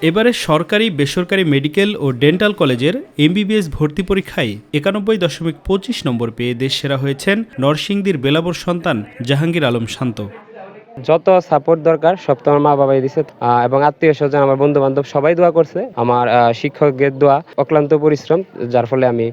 এবারে সরকারি বেসরকারি মেডিকেল ও ডেন্টাল কলেজের এমবিবিএস ভর্তি পরীক্ষায় ৯১.২৫ নম্বর পেয়ে দেশসেরা হয়েছেন নরসিংদীর বেলাবর সন্তান জাহাঙ্গীর আলম শান্ত। যত সাপোর্ট দরকার সব তো আমার মা বাবাই দিছে, এবং আত্মীয় স্বজন আমার বন্ধু বান্ধব সবাই দোয়া করছে। আমার শিক্ষকের দোয়া, অক্লান্ত পরিশ্রম, যার ফলে আমি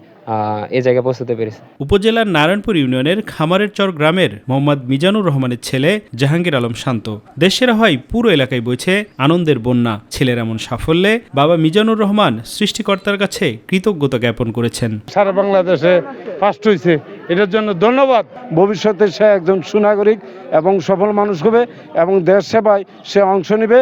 এই জায়গায় পৌঁছতে পেরেছি। উপজেলার নারায়ণপুর ইউনিয়নের খামারের চর গ্রামের মোহাম্মদ মিজানুর রহমানের ছেলে জাহাঙ্গীর আলম শান্ত। দেশসেরা হয় পুরো এলাকায় বইছে আনন্দের বন্যা। ছেলের এমন সাফল্যে বাবা মিজানুর রহমান সৃষ্টিকর্তার কাছে কৃতজ্ঞতা জ্ঞাপন করেছেন। সারা বাংলাদেশে ফার্স্ট হয়েছে, এটার জন্য ধন্যবাদ। ভবিষ্যতে সে একজন সুনাগরিক এবং সফল মানুষ হবে এবং দেশ সেবায় সে অংশ নেবে।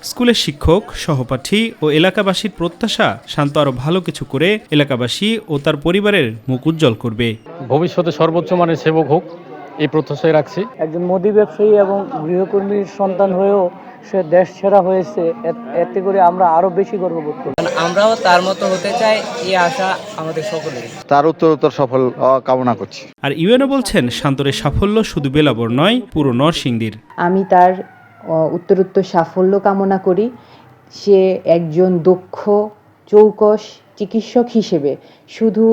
স্কুলের শিক্ষক, সহপাঠী ও এলাকাবাসীর প্রত্যাশা শান্ত আরো ভালো কিছু করে এলাকাবাসী ও তার পরিবারের মুখ উজ্জ্বল করবে। ভবিষ্যতে সর্বোচ্চ মানের সেবক হোক, এই প্রত্যাশায় রাখছি। একজন মুদি ব্যবসায়ী এবং গৃহকর্মীর সন্তান হয়েও সে দেশ সেরা হয়েছে, এতে করে আমরা আরো বেশি গর্ববোধ করি। আমরাও তার মতো হতে চাই, এই আশা আমাদের সকলের। তার উত্তরোত্তর সফল কামনা করছি। আর ইউএনও বলছেন শান্তরের সাফল্য শুধু বেলাবর নয়, পুরো নরসিংদীর। আমি তার উত্তরোত্তর সাফল্য কামনা করি। সে একজন দক্ষ চৌকস চিকিৎসক হিসেবে শুধু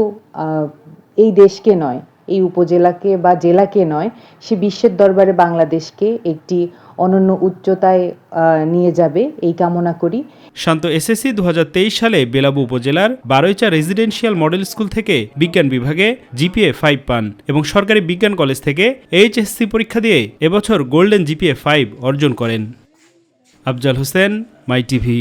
এই দেশকে নয়, এই উপজেলাকে বা জেলাকে নয়, সে বিশ্বের দরবারে বাংলাদেশকে একটি অনন্য উচ্চতায় নিয়ে যাবে, এই কামনা করি। শান্ত এসএসসি ২০২৩ সালে বেলাবু উপজেলার বারৈচা রেসিডেন্সিয়াল মডেল স্কুল থেকে বিজ্ঞান বিভাগে জিপিএ 5 পান এবং সরকারি বিজ্ঞান কলেজ থেকে এইচএসসি পরীক্ষা দিয়ে এবছর গোল্ডেন জিপিএ 5 অর্জন করেন। আফজাল হোসেন, মাই টিভি।